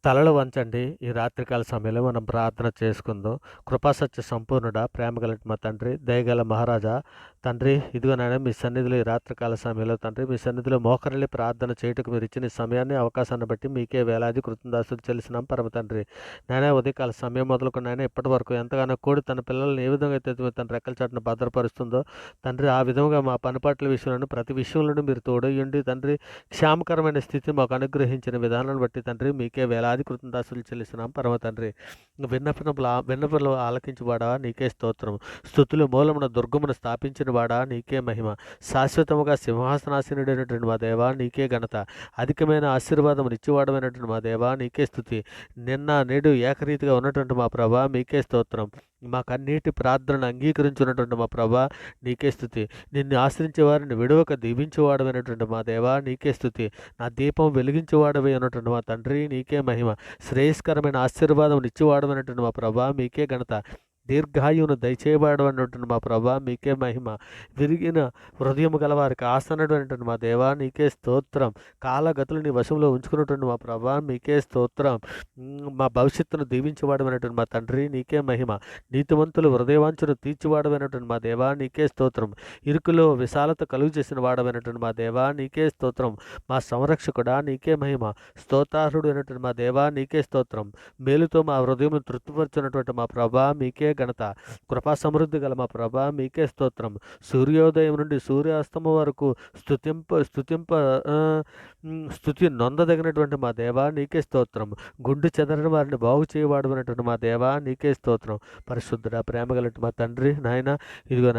తలలు వంచండి. ఈ రాత్రికాల సమయంలో మనం ప్రార్థన చేసుకుందాం. కృపాసత్య సంపూర్ణుడా, ప్రేమగల మా తండ్రి, దయగల మహారాజా, తండ్రి ఇదిగో నాయన మీ సన్నిధిలో ఈ రాత్రికాల సమయంలో తండ్రి మీ సన్నిధిలో మోకరిల్లి ప్రార్థన చేయుటకు మీరు ఇచ్చిన ఈ సమయాన్ని, అవకాశాన్ని బట్టి మీకే వేలాది కృతజ్ఞతాస్తుతులు చెల్లిస్తున్నాం పరమ తండ్రి. నాయన ఉదయకాల సమయం మొదలుకొని నాయన ఇప్పటి వరకు ఎంతగానో కోడి తన పిల్లల్ని ఏ విధంగా అయితే తన రెక్కల చాటున భద్రపరుస్తుందో తండ్రి, ఆ విధంగా మా పనిపాట్ల విషయంలోనూ ప్రతి విషయంలోనూ మీరు తోడయ్యుండి తండ్రి క్షేమకరమైన స్థితి మాకు అనుగ్రహించిన విధానాన్ని బట్టి తండ్రి మీకే వేలాది కృతజ్ఞతాస్తుతులు చెల్లిస్తున్నాం పరమ తండ్రి. విన్నపములు ఆలకించువాడా నీకే స్తోత్రం. స్తుతులు మూలమున దుర్గమును స్థాపించిన వాడా నీకే మహిమ. శాశ్వతముగా సింహాసనాసీనుడైనటువంటి మా దేవా నీకే ఘనత. అధికమైన ఆశీర్వాదం నిత్యవాడమైనటువంటి మా దేవా నీకే స్తుతి. నిన్న నేడు ఏకరీతిగా ఉన్నటువంటి మా ప్రభా మీకే స్తోత్రం. మా కన్నీటి ప్రార్థనను అంగీకరించున్నటువంటి మా ప్రభా నీకే స్తుతి. నిన్ను ఆశ్రయించే వారిని విడవక దీవించేవాడమైనటువంటి మా దేవా నీకే స్తుతి. నా దీపం వెలిగించేవాడవై ఉన్నటువంటి మా తండ్రి నీకే మహిమ. శ్రేయస్కరమైన ఆశీర్వాదం నిత్యవాడమైనటువంటి మా ప్రభా మీకే ఘనత. దీర్ఘాయువును దయచేయబడనటువంటి మా ప్రభా మీకే మహిమ. విరిగిన హృదయము గల వారికి ఆసనటువంటి మా దేవా నీకే స్తోత్రం. కాలగతులు నీ వశంలో ఉంచుకున్నటువంటి మా ప్రభా మీకే స్తోత్రం. మా భవిష్యత్తును దీవించబడమైనటువంటి మా తండ్రి నీకే మహిమ. నీతివంతులు హృదయవాంఛను తీర్చివాడమైనటువంటి మా దేవా నీకే స్తోత్రం. ఇరుకులో విశాలత కలుగు చేసిన వాడమైనటువంటి మా దేవా నీకే స్తోత్రం. మా సంరక్షకుడా నీకే మహిమ. స్తోత్రార్హుడు అయినటువంటి మా దేవా నీకే స్తోత్రం. మేలుతో మా హృదయం తృప్తిపరచున్నటువంటి మా ప్రభా మీకే ఘనత. కృపా సమృద్ధి గల మా ప్రభా మీకే స్తోత్రం. సూర్యోదయం నుండి సూర్యాస్తమం వరకు స్తుతి నొందదగినటువంటి మా దేవా నీకే స్తోత్రం. గుండు చెదరని వారిని బాగు చేయవాడమైనటువంటి మా దేవా నీకే స్తోత్రం. పరిశుద్ధుడా, ప్రేమగలటి మా తండ్రి, నాయన ఇదిగో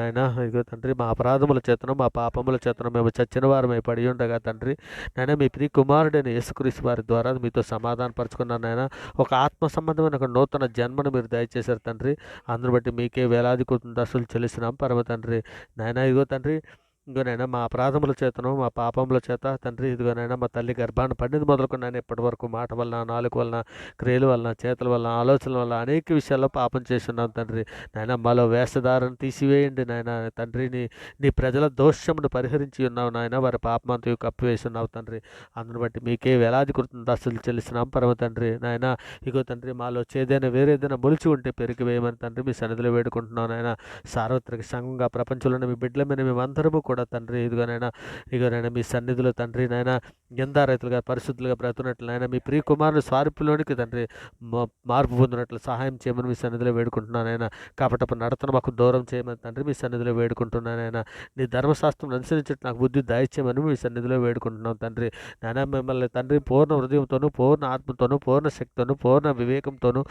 తండ్రి, మా అపరాధముల చేతను మా పాపముల చేతను మేము చచ్చిన వారమై పడి ఉండగా తండ్రి, నాయన మీ ప్రియ కుమారుడైన యేసుక్రీస్తు వారి ద్వారా మీతో సమాధాన పరుచుకున్నాను నాయన. ఒక ఆత్మ సంబంధమైన ఒక నూతన జన్మను మీరు దయచేశారు తండ్రి. అందును బట్టి మీకే వేలాది కృతజ్ఞతలు చెల్లిస్తున్నాం పరమ తండ్రి. నాయన ఇదిగోనైనా మా అపరాధముల చేతను మా పాపముల చేత తండ్రి, ఇదిగోనైనా మా తల్లి గర్భాన్ని పండింది మొదలుకొని నేను ఇప్పటి వరకు మాట వలన, నాలుక వలన, క్రియల వలన, చేతుల వలన, ఆలోచనల వలన అనేక విషయాల్లో పాపం చేస్తున్నాం తండ్రి. నాయన మాలో వేషధారను తీసివేయండి నాయన తండ్రి. నీ ప్రజల దోషమును పరిహరించి ఉన్నావు నాయన. వారి పాపమంతయు కప్పివేసి ఉన్నావు తండ్రి. అందును బట్టి మీకే వేలాది కృతజ్ఞతలు చెల్లిస్తున్నాం పరమ తండ్రి. నాయన ఇగో తండ్రి, మాలో చేదైనా వేరేదైనా మొలిచి ఉంటే పెరిగి వేయమని తండ్రి మీ సన్నిధిలో వేడుకుంటున్నాం నాయన. సార్వత్రిక సంఘంగా ప్రపంచంలోని మీ బిడ్డల మీద మేమందరము కూడా తండ్రి ఇదిగోనైనా మీ సన్నిధిలో తండ్రి నాయన రైతులుగా పరిశుద్ధులుగా బ్రతున్నట్లు నాయన మీ ప్రియ కుమారుని స్వారూప్యంలోనికి తండ్రి మార్పు పొందినట్లు సహాయం చేయమని మీ సన్నిధిలో వేడుకుంటున్నానైనా. కాబట్టి నడతను మాకు దూరం చేయమని తండ్రి మీ సన్నిధిలో వేడుకుంటున్నానైనా. నీ ధర్మశాస్త్రం అనుసరించట్టు నాకు బుద్ధి దయచేయమని మీ సన్నిధిలో వేడుకుంటున్నాం తండ్రి. నాయన మిమ్మల్ని తండ్రి పూర్ణ హృదయంతోనూ, పూర్ణ ఆత్మతోనూ, పూర్ణ శక్తితోనూ, పూర్ణ వివేకంతోనూ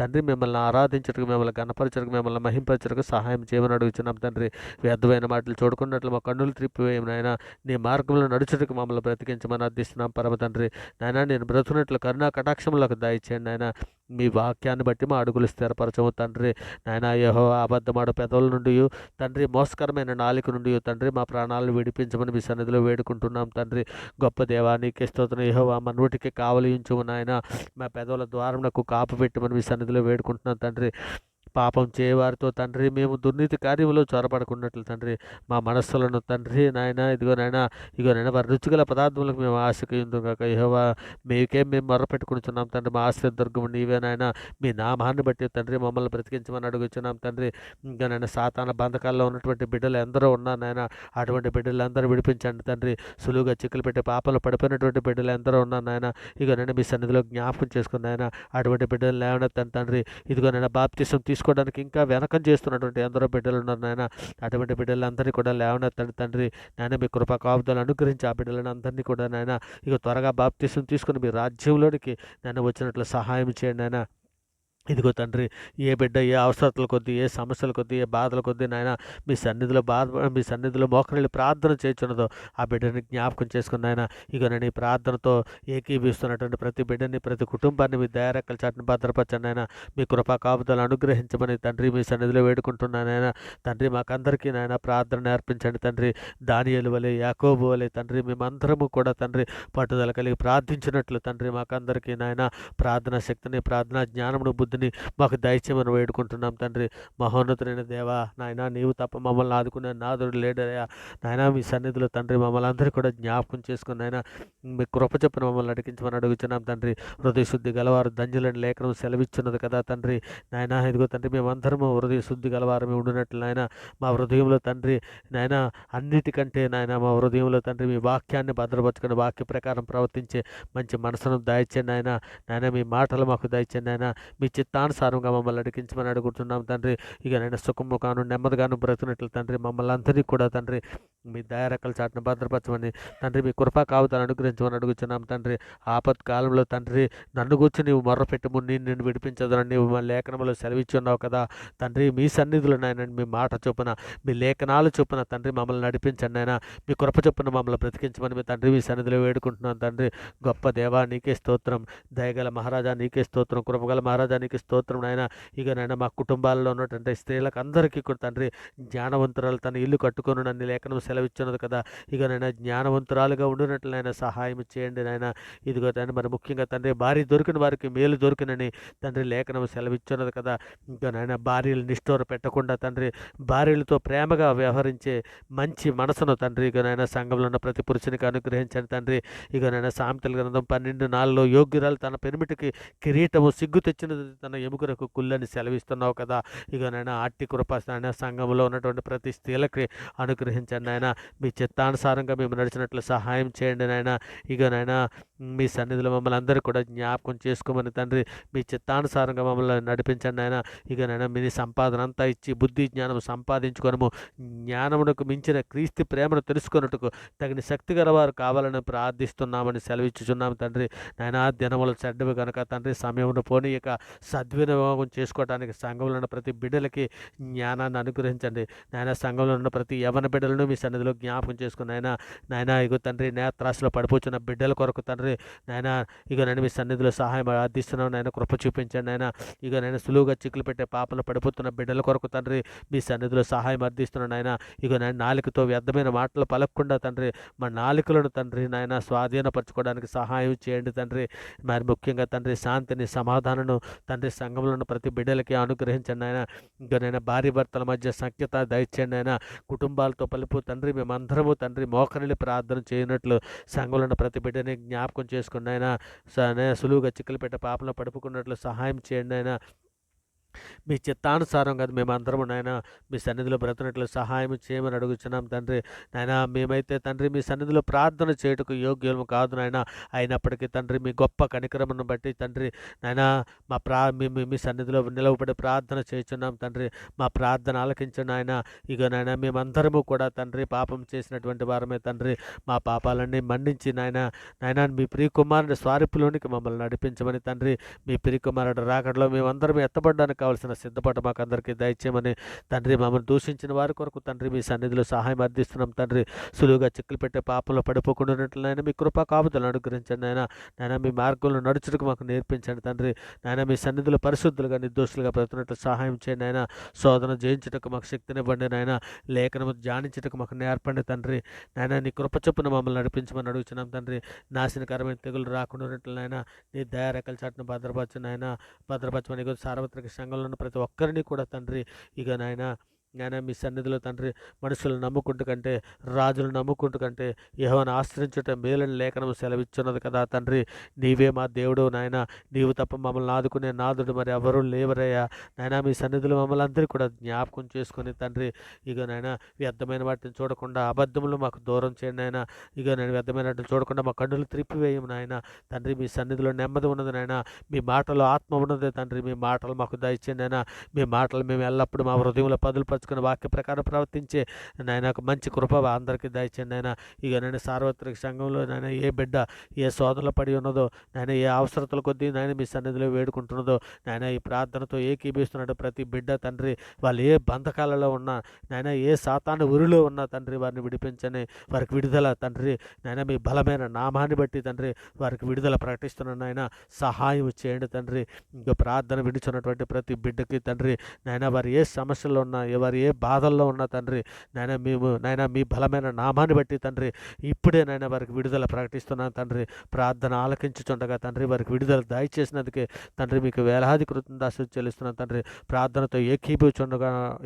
తండ్రి మిమ్మల్ని ఆరాధించటకు, మిమ్మల్ని గణపరచటకు, మిమ్మల్ని మహింపరచటకు సహాయం చేయమని అడుగుతున్నాం తండ్రి. వ్యర్థమైన మాటలు చూడుకున్నట్లు మా కన్నులు త్రిప్పివేయం నాయన. నీ మార్గంలో నడుచుటకు మమ్మల్ని బ్రతికించమని అర్థిస్తున్నాం పరమ తండ్రి. నాయన నేను బ్రతుకున్నట్లు కరుణా కటాక్షములకు దయచేయండి నాయన. మీ వాక్యాన్ని బట్టి మా అడుగులు స్థిరపరచము తండ్రి. నాయన యెహోవా అబద్ధమాడు పెదవుల నుండి తండ్రి, మోసకరమైన నాలుక నుండి తండ్రి మా ప్రాణాలను విడిపించమని మీ సన్నిధిలో వేడుకుంటున్నాం తండ్రి. గొప్ప దేవా నీకే స్తోత్రం. యెహోవా మా నోటికి కావలించుము నాయన. మా పెదవుల ద్వారమునకు కాపు పెట్టమని మీ సన్నిధిలో వేడుకుంటున్నాం తండ్రి. పాపం చేయవారితో తండ్రి మేము దుర్నీతి కార్యములో చొరబడుకున్నట్లు తండ్రి మా మనస్సులను తండ్రి నాయన ఇగోనైనా వారి రుచిగల పదార్థములకు మేము ఆశకిందు కాక యెహోవా మేము మొరపెట్టుకుంటున్నాం తండ్రి. మా ఆశ్రయ దుర్గము నీవే నాయన. మీ నామాన్ని బట్టి తండ్రి మమ్మల్ని బ్రతికించమని అడుగుచున్నాం తండ్రి. ఇంకా నాయన సాతాన బంధకాల్లో ఉన్నటువంటి బిడ్డలు ఎందరో ఉన్నారు నాయన. అటువంటి బిడ్డలందరూ విడిపించండి తండ్రి. సులువుగా చిక్కులు పెట్టి పాపలు పడిపోయినటువంటి బిడ్డలు ఎందరో ఉన్నారు నాయన. ఇగోనైనా మీ సన్నిధిలో జ్ఞాపకం చేసుకుని నాయన అటువంటి బిడ్డలు లేవనెత్తండి తండ్రి. ఇదిగోనైనా బాప్తిసం తీసుకోవడానికి ఇంకా వెనకం చేస్తున్నటువంటి ఎందరో బిడ్డలు ఉన్నారు నాయన. అటువంటి బిడ్డలందరినీ కూడా లేవనెత్తండి తండ్రి. నాయన మీ కృపా కాపుదలు అనుగ్రహించి ఆ బిడ్డలను అందరినీ కూడా నాయన త్వరగా బాప్తిసం తీసుకుని మీ రాజ్యంలోనికి నన్ను వచ్చినట్లు సహాయం చేయండి నాయన. ఇదిగో తండ్రి, ఏ బిడ్డ ఏ అవసరతల కొద్దీ, ఏ సమస్యల కొద్దీ, ఏ బాధల కొద్దీ నాయన మీ సన్నిధిలో మోకరిల్లి ప్రార్థన చేయుచున్నదో ఆ బిడ్డని జ్ఞాపకం చేసుకుని ఆయన ఇగోనని ప్రార్థనతో ఏకీభవిస్తున్నటువంటి ప్రతి బిడ్డని, ప్రతి కుటుంబాన్ని మీ దయారెక్కల చాటును భద్రపరచండి ఆయన. మీ కృపా కాపుదలు అనుగ్రహించమని తండ్రి మీ సన్నిధిలో వేడుకుంటున్నాను ఆయన. తండ్రి మాకందరికీ నాయన ప్రార్థన నేర్పించండి తండ్రి. దానియేలు వలె, యాకోబు వలె తండ్రి మేమందరము కూడా తండ్రి పట్టుదల కలిగి ప్రార్థించినట్లు తండ్రి మాకందరికీ నాయన ప్రార్థనా శక్తిని, ప్రార్థనా జ్ఞానమును, బుద్ధి బుద్ధిని మాకు దయచేయమని వేడుకుంటున్నాం తండ్రి. మహోన్నతుడైన దేవా నాయన, నీవు తప్ప మమ్మల్ని ఆదుకునే నాదుడు లేడయ్యా నాయన. మీ సన్నిధిలో తండ్రి మమ్మల్ని అందరూ కూడా జ్ఞాపకం చేసుకుని నాయన మీ కృప చొప్పున మమ్మల్ని నడిపించమని అడుగుచున్నాం తండ్రి. హృదయ శుద్ధి గలవారు ధన్యులని లేఖనం సెలవిచ్చున్నది కదా తండ్రి. నాయన ఇదిగో తండ్రి, మేమందరము హృదయ శుద్ధి గలవారమే ఉండినట్లు నాయన మా హృదయంలో తండ్రి నాయన అన్నిటికంటే నాయన మా హృదయంలో తండ్రి మీ వాక్యాన్ని భద్రపరచుకుని వాక్య ప్రకారం ప్రవర్తించే మంచి మనసును దయచేయండి నాయన. నాయన మీ మాటలు మాకు దయచేయండి నాయన. మీ చిత్తానుసారంగా మమ్మల్ని నడిపించమని అడుగుతున్నాం తండ్రి. ఇక నేను సుఖముగాను నెమ్మదిగాను బ్రతుకున్నట్లు తండ్రి మమ్మల్ని అందరినీ కూడా తండ్రి మీ దయారెక్కల చాటును భద్రపరచమని తండ్రి మీ కృపా కావుతాను అనుగ్రహించమని అడుగుతున్నాం తండ్రి. ఆపత్ కాలంలో తండ్రి నన్ను కూర్చొని నీవు మొర్రపెట్టుము నేను విడిపించదని నీవు మా లేఖనంలో సెలవిచ్చున్నావు కదా తండ్రి. మీ సన్నిధిలో నాయన మీ మాట చొప్పున మీ లేఖనాలు చొప్పున తండ్రి మమ్మల్ని నడిపించండి నాయన. మీ కృప చొప్పున మమ్మల్ని బ్రతికించమని మీ తండ్రి మీ సన్నిధిలో వేడుకుంటున్నాను తండ్రి. గొప్ప దేవా నీకే స్తోత్రం, దయగల మహారాజా నీకే స్తోత్రం, కృపగల మహారాజా నీకే స్తోత్రం నాయన. ఇక నాయన మా కుటుంబాల్లో ఉన్నటువంటి స్త్రీలకు అందరికీ కూడా తండ్రి జ్ఞానవంతురాలు తన ఇల్లు కట్టుకొని నన్ను లేఖనం సెలవిచ్చినది కదా. ఇక నాయన జ్ఞానవంతురాలుగా ఉండినట్లు నాయన సహాయం చేయండి నాయన. ఇదిగో తండ్రి మరి ముఖ్యంగా తండ్రి భార్య దొరికిన వారికి మేలు దొరికినని తండ్రి లేఖనం సెలవిచ్చినది కదా. ఇంకా నాయన భార్యలు నిష్ఠూర పెట్టకుండా తండ్రి భార్యలతో ప్రేమగా వ్యవహరించే మంచి మనసును తండ్రి ఇక నాయన సంఘంలో ఉన్న ప్రతి పురుషునికి అనుగ్రహించండి తండ్రి. ఇక నాయన సామెతల గ్రంథం 12:4 యోగ్యురాలు తన పెనిమిటికి కిరీటము సిగ్గు తెచ్చినది తన ఎముకలకు కుళ్ళని సెలవిస్తున్నావు కదా. ఇక నాయన అట్టి కృప నాయన సంఘంలో ఉన్నటువంటి ప్రతి స్త్రీలకి అనుగ్రహించండి నాయన. మీ చిత్తానుసారంగా మేము నడిచినట్లు సహాయం చేయండి నాయన. ఇక నాయన మీ సన్నిధిలో మమ్మల్ని అందరూ కూడా జ్ఞాపకం చేసుకోమని తండ్రి మీ చిత్తానుసారంగా మమ్మల్ని నడిపించండి నాయన. ఇక నాయన మీ సంపాదన అంతా ఇచ్చి బుద్ధి జ్ఞానం సంపాదించుకొనము, జ్ఞానమునకు మించిన క్రీస్తు ప్రేమను తెలుసుకొనుటకు తగిన శక్తి గలవారు కావాలని ప్రార్థిస్తున్నామని సెలవిచ్చుచున్నాము తండ్రి. నాయన దినములు చెడ్డవి కనుక తండ్రి సమయమును పోనీయక సద్వినియోగం చేసుకోవడానికి సంఘంలో ఉన్న ప్రతి బిడ్డలకి జ్ఞానాన్ని అనుగ్రహించండి నాయన. సంఘంలో ఉన్న ప్రతి యవన బిడ్డలను మీ సన్నిధిలో జ్ఞాపకం చేసుకుని నాయన ఇగో తండ్రి నేత్రాశలో పడిపోతున్న బిడ్డల కొరకు తండ్రి నాయన ఇక నేను మీ సన్నిధిలో సహాయం ఆర్థిస్తున్నాను నాయన. కృప చూపించండి నాయన. ఇక నేను సులువుగా చిక్కులు పెట్టే పాపలు పడిపోతున్న బిడ్డల కొరకు తండ్రి మీ సన్నిధిలో సహాయం అర్థిస్తున్నాను నాయన. ఇక నేను నాలుకతో వ్యర్థమైన మాటలు పలకకుండా తండ్రి మా నాలుకలను తండ్రి నాయన స్వాధీనపరచుకోవడానికి సహాయం చేయండి తండ్రి. మరి ముఖ్యంగా తండ్రి శాంతిని సమాధానను తండ్రి సంఘంలో ఉన్న ప్రతి బిడ్డలకి అనుగ్రహించండి నాయన. ఇంకా నేను భార్య భర్తల మధ్య సఖ్యత దయచేయండి నాయన. కుటుంబాలతో పలుపు తండ్రి మేమందరము తండ్రి మోకరిల్లి ప్రార్థన చేయనట్లు సంఘంలో ఉన్న ప్రతి బిడ్డని జ్ఞాపకం చేసుకుని నాయన సులువుగా చిక్కులు పెట్టే పాపలో పడుపుకున్నట్లు సహాయం చేయండి నాయన. మీ చిత్తానుసారం కదా మేమందరము నాయన మీ సన్నిధిలో బ్రతునట్లు సహాయం చేయమని అడుగుచున్నాం తండ్రి. నాయన మేమైతే తండ్రి మీ సన్నిధిలో ప్రార్థన చేయుటకు యోగ్యము కాదు నాయన. అయినప్పటికీ తండ్రి మీ గొప్ప కనికరమును బట్టి తండ్రి నాయన మీ సన్నిధిలో నిలవబడి ప్రార్థన చేయుచున్నాం తండ్రి. మా ప్రార్థన ఆలకించండి నాయన. ఇక నాయన మేమందరము కూడా తండ్రి పాపం చేసినటువంటి వారమే తండ్రి. మా పాపాలన్నీ మన్నించి నాయన మీ ప్రియకుమారుని స్వారూప్యంలోనికి మమ్మల్ని నడిపించమని తండ్రి. మీ ప్రియకుమారుడు రాకడలో మేమందరం ఎత్తబడడానికి కావాల్సిన సిద్ధపాటు మాకు అందరికీ దయచేయమని తండ్రి. మమ్మల్ని దూషించిన వారి కొరకు తండ్రి మీ సన్నిధిలో సహాయం అర్థిస్తున్నాం తండ్రి. సులువుగా చిక్కులు పెట్టే పాపంలో పడిపోకుండానట్లయినా మీ కృపా కాపుదలను అనుగ్రహించండి నాయన. మీ మార్గంలో నడుచుటకు మాకు నేర్పించండి తండ్రి. నాయన మీ సన్నిధిలో పరిశుద్ధులుగా నిర్దోషులుగా బ్రతుకున్నట్లు సహాయం చేయండి నాయన. శోధన జయించుటకు మాకు శక్తినివ్వండి నాయన. లేఖనము ధ్యానించుటకు మాకు నేర్పండి తండ్రి. నాయన నీ కృప చొప్పున మమ్మల్ని నడిపించమని అడుగుతున్నాం తండ్రి. నాశనకరమైన తెగులు రాకుండా నాయన నీ దయారెక్కల చాటును భద్రపరచమని సార్వత్రిక సంఘంలో ఉన్న ప్రతి ఒక్కరిని కూడా తండ్రి ఇక నాయన మీ సన్నిధిలో తండ్రి మనుషులను నమ్ముకుంటూ కంటే రాజులను నమ్ముకుంటూ కంటే యెహోవాను ఆశ్రయించటం మేలని లేఖనం సెలవిచ్చున్నది కదా తండ్రి. నీవే మా దేవుడు నాయన. నీవు తప్ప మమ్మల్ని ఆదుకునే నాదుడు మరి ఎవరు లేవరయ్యా నాయన. మీ సన్నిధిలో మమ్మల్ని అందరూ కూడా జ్ఞాపకం చేసుకుని తండ్రి ఇక నాయన వ్యర్థమైన వాటిని చూడకుండా అబద్ధములు మాకు దూరం చేయండి నాయన. ఇక నేను వ్యర్థమైన వాటిని చూడకుండా మా కన్నులు త్రిప్పివేయము నాయన తండ్రి. మీ సన్నిధిలో నెమ్మది ఉన్నది నాయన. మీ మాటలో ఆత్మ ఉన్నదే తండ్రి. మీ మాటలు మాకు దయచేయండి నాయన. మీ మాటలు మేము ఎల్లప్పుడూ మా హృదయంలో పదులుపరచుకుని వాక్య ప్రకారం ప్రవర్తించే నాయన మంచి కృప అందరికీ దయచేయండి నాయన. ఇక నేను సార్వత్రిక సంఘంలో నాయన ఏ బిడ్డ ఏ శోధనలో పడి ఉన్నదో నాయన ఏ అవసరతల కొద్దీ నాయన మీ సన్నిధిలో వేడుకుంటున్నదో నాయన ఈ ప్రార్థనతో ఏకీభిస్తున్నాడు ప్రతి బిడ్డ తండ్రి. వాళ్ళు ఏ బంధకాలలో ఉన్నా నాయన ఏ సాతాను ఉరిలో ఉన్నా తండ్రి వారిని విడిపించని వారికి విడుదల తండ్రి నాయన మీ బలమైన నామాన్ని బట్టి తండ్రి వారికి విడుదల ప్రకటిస్తున్నాను నాయన. సహాయం చేయండి తండ్రి. ఇంకా ప్రార్థన విడుచున్నటువంటి ప్రతి బిడ్డకి తండ్రి నాయన వారు ఏ సమస్యలో ఉన్నా వారు వారు ఏ బాధల్లో ఉన్నా తండ్రి నాయన మేము నాయన మీ బలమైన నామాన్ని బట్టి తండ్రి ఇప్పుడే నాయన వారికి విడుదల ప్రకటిస్తున్నాను తండ్రి. ప్రార్థన ఆలకించుచుండగా తండ్రి వారికి విడుదల దయచేసినందుకే తండ్రి మీకు వేలాది కృతజ్ఞతాస్తుతులు చెల్లిస్తున్నాను తండ్రి. ప్రార్థనతో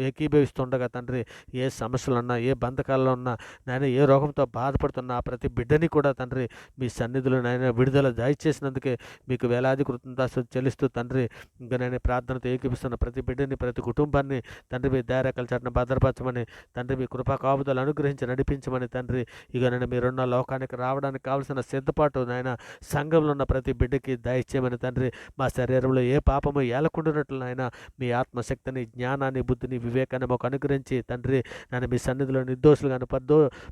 ఏకీభవిస్తుండగా తండ్రి ఏ సమస్యలున్నా ఏ బంధకాల్లో ఉన్నా నాయన ఏ రోగంతో బాధపడుతున్నా ప్రతి బిడ్డని కూడా తండ్రి మీ సన్నిధిలో నాయన విడుదల దయచేసినందుకే మీకు వేలాది కృతజ్ఞతాస్తుతులు చెల్లిస్తూ తండ్రి ఇంకా నేను ప్రార్థనతో ఏకీపిస్తున్న ప్రతి బిడ్డని ప్రతి కుటుంబాన్ని తండ్రి మీ దయారేఖల చాటున భద్రపరచమని తండ్రి మీ కృపా కాపుదలు అనుగ్రహించి నడిపించమని తండ్రి ఇక నేను మీరున్న లోకానికి రావడానికి కావలసిన సిద్ధపాటు నాయన సంఘంలో ఉన్న ప్రతి బిడ్డకి దయచేయమని తండ్రి. మా శరీరంలో ఏ పాపము ఏలకుండునట్లు నాయన మీ ఆత్మశక్తిని జ్ఞానాన్ని బుద్ధిని వివేకాన్ని మాకు అనుగ్రహించి తండ్రి నన్ను మీ సన్నిధిలో నిర్దోషులుగాను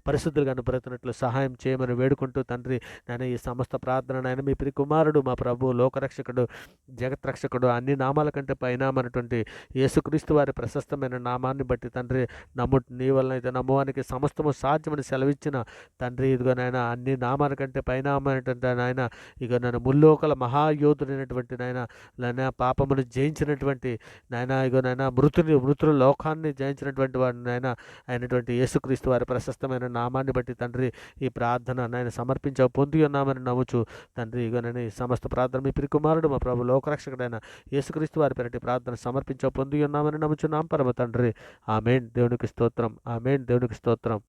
పరిశుద్ధులుగాను బ్రతుకున్నట్లు సహాయం చేయమని వేడుకుంటూ తండ్రి నేను ఈ సమస్త ప్రార్థన నాయన మీ ప్రియ కుమారుడు మా ప్రభు లోకరక్షకుడు జగత్రక్షకుడు అన్ని నామాల కంటే పైనామన్నటువంటి యేసుక్రీస్తు వారి ప్రశస్తమైన నామాన్ని బట్టి తండ్రి నీ వలన అయితే నమ్మవానికి సమస్తము సాధ్యమని సెలవిచ్చిన తండ్రి ఇదిగో నాయన అన్ని నామాల కంటే పైనామనేటువంటి నాయన ఇక నన్ను ముల్లోకల మహాయోధుడైనటువంటి నాయన పాపమును జయించినటువంటి నాయన ఇగో నాయన మృతుల లోకాన్ని జయించినటువంటి వాడు నాయన అయినటువంటి యేసుక్రీస్తు వారి ప్రశస్తమైన నామాన్ని బట్టి తండ్రి ఈ ప్రార్థన నాయన సమర్పించ పొంది ఉన్నామని నమ్ముచు తండ్రి ఇగో నేను ఈ సమస్త ప్రార్థన మీ ప్రియ కుమారుడు మా ప్రభు లోకరక్షకుడైన యేసుక్రీస్తు వారి పేరిట ప్రార్థన సమర్పించ పొంది ఉన్నామని నమ్ముచున్నాం పరమ తండ్రి. ఆమేన్. దేవునికి స్తోత్రం. ఆమేన్. దేవునికి స్తోత్రం.